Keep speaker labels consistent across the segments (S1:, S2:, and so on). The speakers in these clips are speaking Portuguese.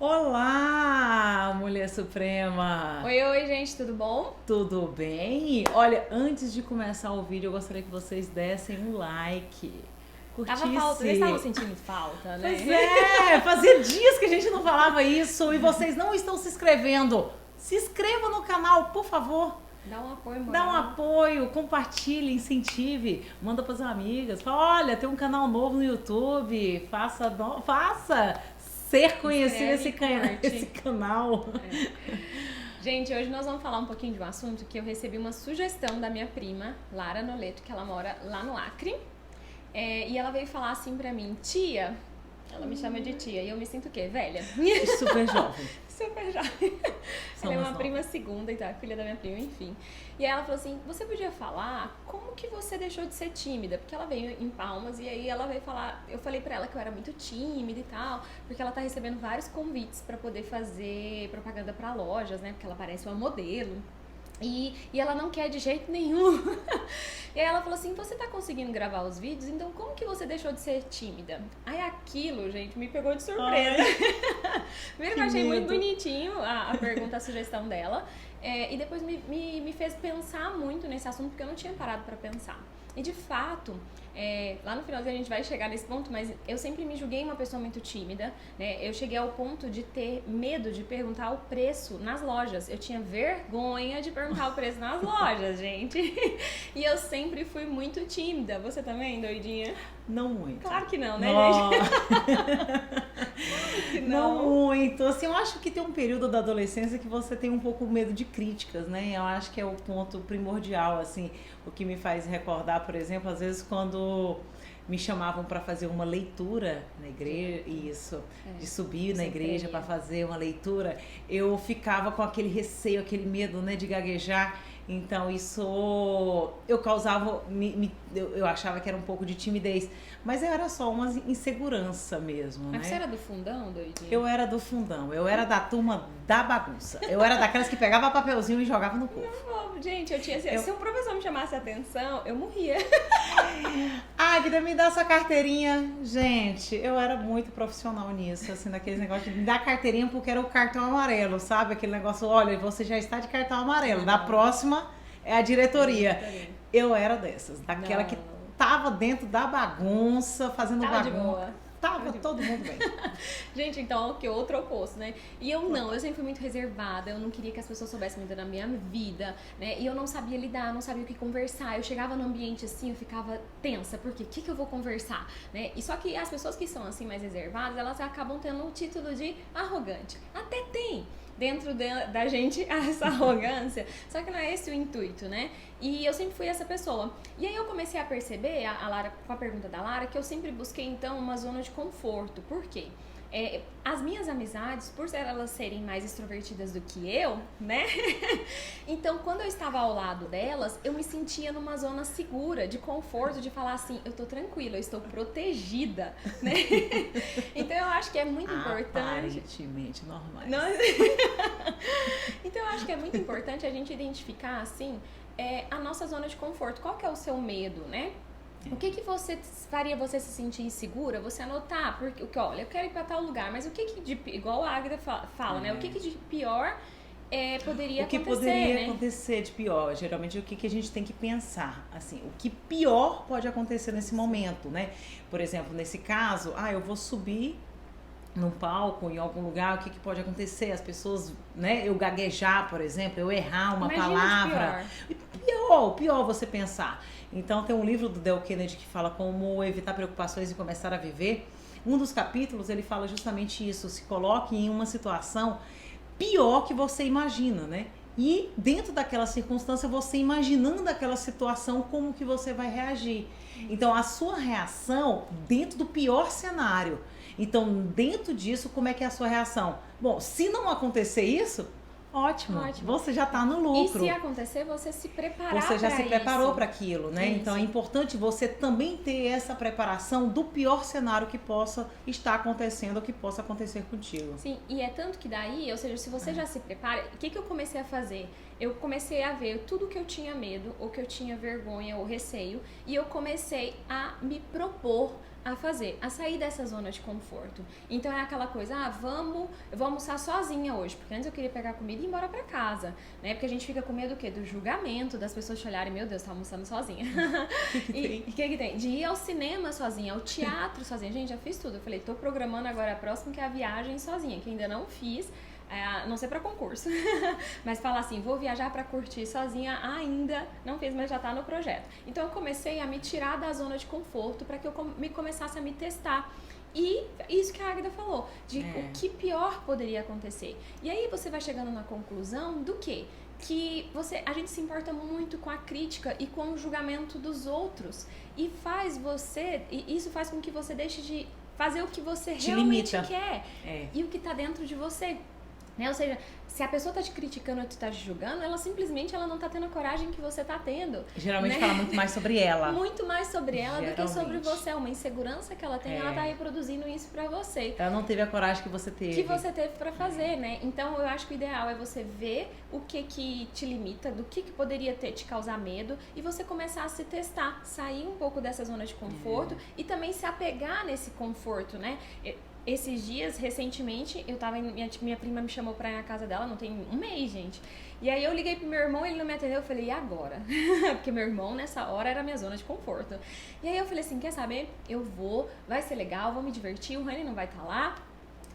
S1: Olá, Mulher Suprema!
S2: Oi, gente, tudo bom?
S1: Tudo bem? Olha, antes de começar o vídeo, eu gostaria que vocês dessem um like.
S2: Tava falta, vocês estavam sentindo falta, né?
S1: Pois é, fazia dias que a gente não falava isso e vocês não estão se inscrevendo. Se inscreva no canal, por favor.
S2: Dá um apoio, moral.
S1: Dá um apoio, compartilhe, incentive, manda para as amigas. Fala, olha, tem um canal novo no YouTube, faça ser conhecido esse canal.
S2: Gente, hoje nós vamos falar um pouquinho de um assunto que eu recebi uma sugestão da minha prima, Lara Noleto, que ela mora lá no Acre. E ela veio falar assim pra mim, tia, ela me chama de tia, e eu me sinto o quê? Velha.
S1: Super jovem.
S2: Super jovem. Ela é uma prima segunda, então é filha da minha prima, enfim. E aí ela falou assim, você podia falar como que você deixou de ser tímida? Porque ela veio em Palmas e aí ela veio falar, eu falei pra ela que eu era muito tímida e tal, porque ela tá recebendo vários convites pra poder fazer propaganda pra lojas, né? Porque ela parece uma modelo. E ela não quer de jeito nenhum. E aí ela falou assim, você tá conseguindo gravar os vídeos, então como que você deixou de ser tímida? Aí aquilo, gente, me pegou de surpresa. Primeiro que eu achei muito bonitinho a pergunta, a sugestão dela. E depois me fez pensar muito nesse assunto, porque eu não tinha parado pra pensar. E de fato, lá no finalzinho a gente vai chegar nesse ponto, mas eu sempre me julguei uma pessoa muito tímida, né? Eu cheguei ao ponto de ter medo de perguntar o preço nas lojas. Eu tinha vergonha de perguntar o preço nas lojas, gente. E eu sempre fui muito tímida. Você também, doidinha?
S1: Não muito.
S2: Claro que não, né, gente?
S1: Não muito. Assim, eu acho que tem um período da adolescência que você tem um pouco medo de críticas, né? Eu acho que é o ponto primordial, assim, o que me faz recordar, por exemplo, às vezes quando me chamavam para fazer uma leitura na igreja, de subir na igreja para fazer uma leitura, eu ficava com aquele receio, aquele medo, né, de gaguejar. Então isso eu causava, eu achava que era um pouco de timidez, mas era só uma insegurança mesmo, né?
S2: Mas você era do fundão, doidinha?
S1: Eu era do fundão, eu era da turma da bagunça, eu era daquelas que pegava papelzinho e jogava no povo.
S2: Gente, se um professor me chamasse a atenção, eu morria.
S1: Águida, me dá sua carteirinha. Gente, eu era muito profissional nisso, assim, naqueles negócios de me dar carteirinha porque era o cartão amarelo, sabe? Aquele negócio, olha, você já está de cartão amarelo, da próxima é a diretoria. Eu era dessas, daquela que tava dentro da bagunça, fazendo bagunça.
S2: De boa.
S1: Tava todo mundo bem.
S2: Gente, então, que outro oposto, né? E eu sempre fui muito reservada, eu não queria que as pessoas soubessem muito da minha vida, né? E eu não sabia lidar, não sabia o que conversar. Eu chegava no ambiente assim, eu ficava tensa, porque o que eu vou conversar, né? E só que as pessoas que são assim mais reservadas, elas acabam tendo o título de arrogante. Até tem dentro da gente essa arrogância, só que não é esse o intuito, né? E eu sempre fui essa pessoa. E aí eu comecei a perceber, a Lara, com a pergunta da Lara, que eu sempre busquei então uma zona de conforto. Por quê? As minhas amizades, por elas serem mais extrovertidas do que eu, né? Então, quando eu estava ao lado delas, eu me sentia numa zona segura, de conforto, de falar assim, eu tô tranquila, eu estou protegida, né? Então, eu acho que é muito importante...
S1: Aparentemente normais.
S2: Então, eu acho que é muito importante a gente identificar, assim, a nossa zona de conforto. Qual que é o seu medo, né? O que você faria você se sentir insegura? Você anotar, porque olha, eu quero ir para tal lugar, mas o que igual a Águida fala, né? O que de pior poderia acontecer,
S1: O que poderia acontecer de pior? Geralmente o que a gente tem que pensar, assim, o que pior pode acontecer nesse momento, né? Por exemplo, nesse caso, eu vou subir num palco, em algum lugar, o que pode acontecer? As pessoas, né? Eu gaguejar, por exemplo, eu errar uma palavra. Pior você pensar. Então tem um livro do Dale Kennedy que fala como evitar preocupações e começar a viver. Um dos capítulos ele fala justamente isso, se coloque em uma situação pior que você imagina, né? E dentro daquela circunstância, você imaginando aquela situação, como que você vai reagir. Então a sua reação dentro do pior cenário. Então dentro disso, como é que é a sua reação? Bom, se não acontecer isso, ótimo. Você já está no lucro.
S2: E se acontecer, você se preparar.
S1: Você já se preparou para aquilo, né? Isso. Então é importante você também ter essa preparação do pior cenário que possa estar acontecendo ou que possa acontecer contigo.
S2: Sim, e é tanto que daí, ou seja, se você já se prepara, o que eu comecei a fazer? Eu comecei a ver tudo que eu tinha medo, ou que eu tinha vergonha ou receio, e eu comecei a me propor a fazer, a sair dessa zona de conforto. Então é aquela coisa, eu vou almoçar sozinha hoje, porque antes eu queria pegar comida e ir embora pra casa, né? Porque a gente fica com medo do quê? Do julgamento, das pessoas te olharem, meu Deus, tá almoçando sozinha. E o que tem? De ir ao cinema sozinha, ao teatro sozinha. Gente, já fiz tudo. Eu falei, tô programando agora a próxima, que é a viagem sozinha, que ainda não fiz. Não sei pra concurso, mas falar assim, vou viajar pra curtir sozinha, ainda não fiz, mas já tá no projeto. Então eu comecei a me tirar da zona de conforto para que eu começasse a me testar. E isso que a Águida falou, de o que pior poderia acontecer. E aí você vai chegando na conclusão do quê? Que a gente se importa muito com a crítica e com o julgamento dos outros. E isso faz com que você deixe de fazer o que você realmente quer e o que tá dentro de você. Né? Ou seja, se a pessoa tá te criticando ou tá te julgando, ela simplesmente não tá tendo a coragem que você tá tendo.
S1: Geralmente fala muito mais sobre ela.
S2: Muito mais sobre ela do que sobre você. Uma insegurança que ela tem, ela tá reproduzindo isso pra você.
S1: Ela não teve a coragem que você teve.
S2: Que você teve pra fazer, né? Então eu acho que o ideal é você ver o que te limita, do que poderia te causar medo e você começar a se testar, sair um pouco dessa zona de conforto e também se apegar nesse conforto, né? Esses dias, recentemente, minha prima me chamou pra ir na casa dela, não tem um mês, gente. E aí eu liguei pro meu irmão, ele não me atendeu, eu falei, e agora? Porque meu irmão, nessa hora, era a minha zona de conforto. E aí eu falei assim, quer saber? Eu vou, vai ser legal, vou me divertir, o Rani não vai estar lá,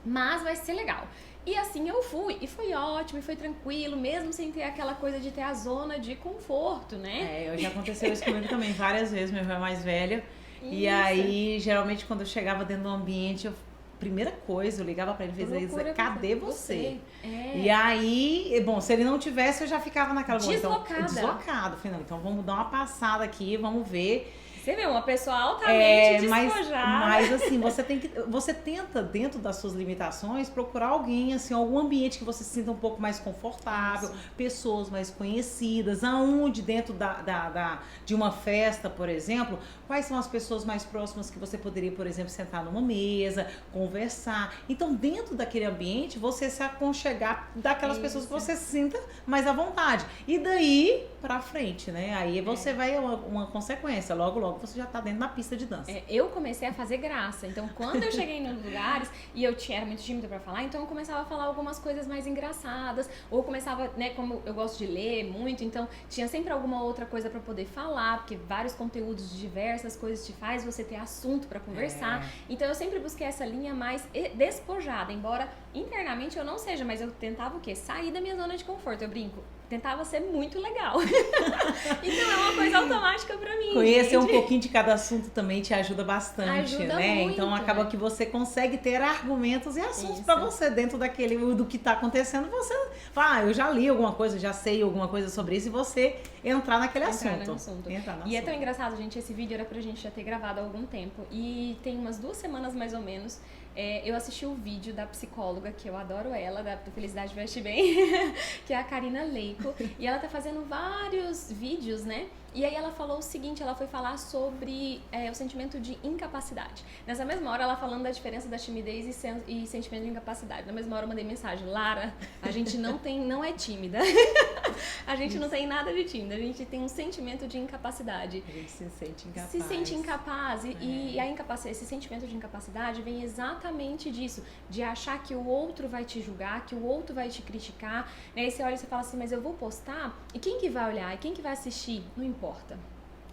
S2: mas vai ser legal. E assim eu fui, e foi ótimo, e foi tranquilo, mesmo sem ter aquela coisa de ter a zona de conforto, né?
S1: Já aconteceu isso comigo também várias vezes, meu irmão é mais velho. Isso. E aí, geralmente, quando eu chegava dentro do ambiente, primeira coisa, eu ligava pra ele e dizia, cadê você? E aí, bom, se ele não tivesse, eu já ficava naquela... Deslocado. Falei, não, então vamos dar uma passada aqui, vamos ver.
S2: Você vê, uma pessoa altamente despojada.
S1: Mas assim, você tenta, dentro das suas limitações, procurar alguém, assim, algum ambiente que você se sinta um pouco mais confortável, pessoas mais conhecidas, aonde dentro de uma festa, por exemplo, quais são as pessoas mais próximas que você poderia, por exemplo, sentar numa mesa, conversar. Então, dentro daquele ambiente, você se aconchegar daquelas pessoas que você se sinta mais à vontade. E daí, pra frente, né? Aí você vai, uma consequência, logo você já tá dentro da pista de dança.
S2: Eu comecei a fazer graça. Então, quando eu cheguei nos lugares e eu era muito tímida pra falar, então eu começava a falar algumas coisas mais engraçadas, ou começava, né, como eu gosto de ler muito, então tinha sempre alguma outra coisa pra poder falar, porque vários conteúdos de diversas coisas te faz você ter assunto pra conversar. Então, eu sempre busquei essa linha mais despojada, embora internamente eu não seja, mas eu tentava o quê? Sair da minha zona de conforto. Eu brinco. Tentava ser muito legal. Então é uma coisa automática pra mim.
S1: Conhecer um pouquinho de cada assunto também te ajuda bastante,
S2: ajuda
S1: né?
S2: muito,
S1: então acaba que você consegue ter argumentos e assuntos pra você dentro do que tá acontecendo. Você fala, eu já li alguma coisa, já sei alguma coisa sobre isso, e você entrar naquele assunto.
S2: E é tão engraçado, gente, esse vídeo era pra gente já ter gravado há algum tempo. E tem umas 2 semanas mais ou menos, eu assisti o vídeo da psicóloga, que eu adoro ela, da Felicidade Veste Bem, que é a Karina Leiko, e ela tá fazendo vários vídeos, né? E aí ela falou o seguinte, ela foi falar sobre o sentimento de incapacidade. Nessa mesma hora, ela falando da diferença da timidez e sentimento de incapacidade. Na mesma hora eu mandei mensagem, Lara, a gente não é tímida. A gente não tem nada de tímida, a gente tem um sentimento de incapacidade.
S1: A gente se sente incapaz.
S2: Se sente incapaz e esse sentimento de incapacidade vem exatamente disso, de achar que o outro vai te julgar, que o outro vai te criticar. E aí você olha e você fala assim, mas eu vou postar, e quem que vai olhar? E quem que vai assistir? Não importa.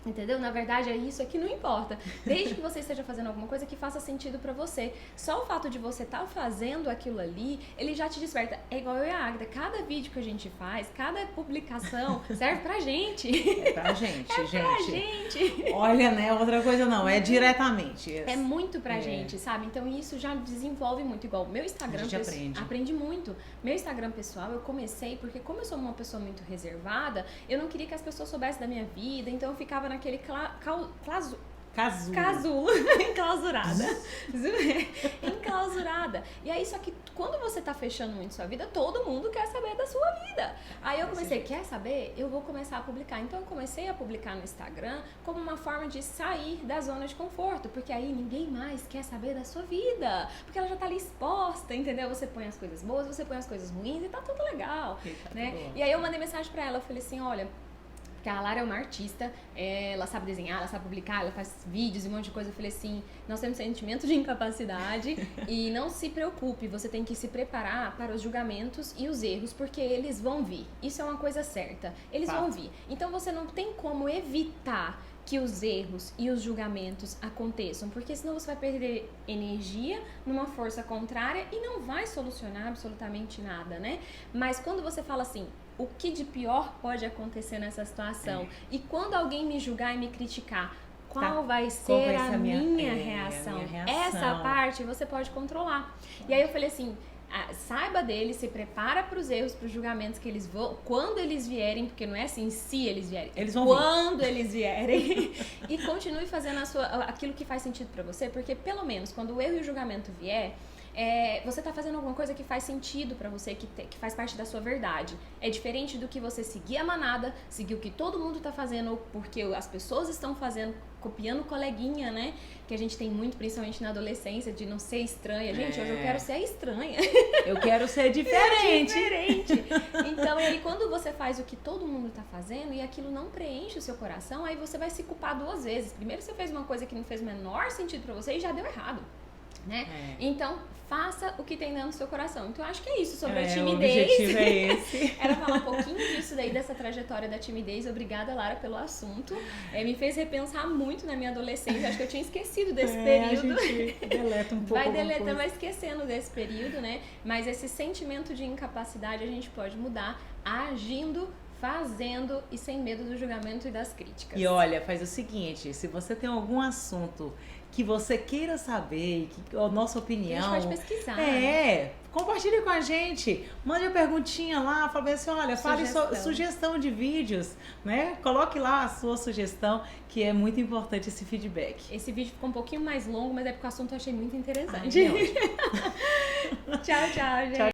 S2: Entendeu? Na verdade, é isso aqui, não importa. Desde que você esteja fazendo alguma coisa que faça sentido pra você. Só o fato de você estar fazendo aquilo ali, ele já te desperta. É igual eu e a Águida. Cada vídeo que a gente faz, cada publicação serve pra gente.
S1: É pra gente,
S2: pra gente.
S1: Olha, né? Outra coisa não, é diretamente.
S2: É muito pra gente, sabe? Então isso já desenvolve muito. Igual o meu Instagram...
S1: A gente
S2: aprende muito. Meu Instagram pessoal, eu comecei porque como eu sou uma pessoa muito reservada, eu não queria que as pessoas soubessem da minha vida, então eu ficava naquele casulo, enclausurada. E aí, só que quando você tá fechando muito sua vida, todo mundo quer saber da sua vida. Aí eu comecei, quer saber? Eu vou começar a publicar. Então eu comecei a publicar no Instagram como uma forma de sair da zona de conforto, porque aí ninguém mais quer saber da sua vida, porque ela já tá ali exposta, entendeu? Você põe as coisas boas, você põe as coisas ruins e tá tudo legal, né? E aí eu mandei mensagem pra ela, eu falei assim, olha, Porque a Lara é uma artista, ela sabe desenhar, ela sabe publicar, ela faz vídeos e um monte de coisa. Eu falei assim, nós temos sentimento de incapacidade e não se preocupe, você tem que se preparar para os julgamentos e os erros, porque eles vão vir. Isso é uma coisa certa, eles vão vir. Então você não tem como evitar que os erros e os julgamentos aconteçam, porque senão você vai perder energia numa força contrária e não vai solucionar absolutamente nada, né? Mas quando você fala assim, o que de pior pode acontecer nessa situação? E quando alguém me julgar e me criticar, qual vai ser a minha reação? Essa parte você pode controlar. E aí eu falei assim, saiba deles, se prepara para os erros, para os julgamentos que eles vão, quando eles vierem, porque não é assim se eles vierem,
S1: eles vão
S2: quando eles vierem, e continue fazendo aquilo que faz sentido para você, porque pelo menos quando o erro e o julgamento vier, você tá fazendo alguma coisa que faz sentido pra você, que faz parte da sua verdade. É diferente do que você seguir a manada, seguir o que todo mundo tá fazendo, porque as pessoas estão fazendo, copiando coleguinha, né? Que a gente tem muito, principalmente na adolescência, de não ser estranha. Gente, hoje eu quero ser estranha.
S1: Eu quero ser diferente.
S2: Então, aí quando você faz o que todo mundo tá fazendo e aquilo não preenche o seu coração, aí você vai se culpar duas vezes. Primeiro você fez uma coisa que não fez o menor sentido pra você e já deu errado. Né? Então, faça o que tem dentro do seu coração. Então, eu acho que é isso sobre a timidez.
S1: O objetivo é esse.
S2: Era falar um pouquinho disso daí, dessa trajetória da timidez. Obrigada, Lara, pelo assunto. Me fez repensar muito na minha adolescência. Acho que eu tinha esquecido desse período.
S1: A gente deleta um pouco.
S2: Vai deletando, vai esquecendo desse período, né? Mas esse sentimento de incapacidade a gente pode mudar agindo, fazendo e sem medo do julgamento e das críticas.
S1: E olha, faz o seguinte, se você tem algum assunto que você queira saber, a nossa opinião...
S2: A gente pode pesquisar.
S1: Compartilhe com a gente, mande a perguntinha lá, fala assim, olha, fale sugestão de vídeos, né? Coloque lá a sua sugestão, que é muito importante esse feedback.
S2: Esse vídeo ficou um pouquinho mais longo, mas é porque o assunto eu achei muito interessante.
S1: Tchau,
S2: tchau, gente.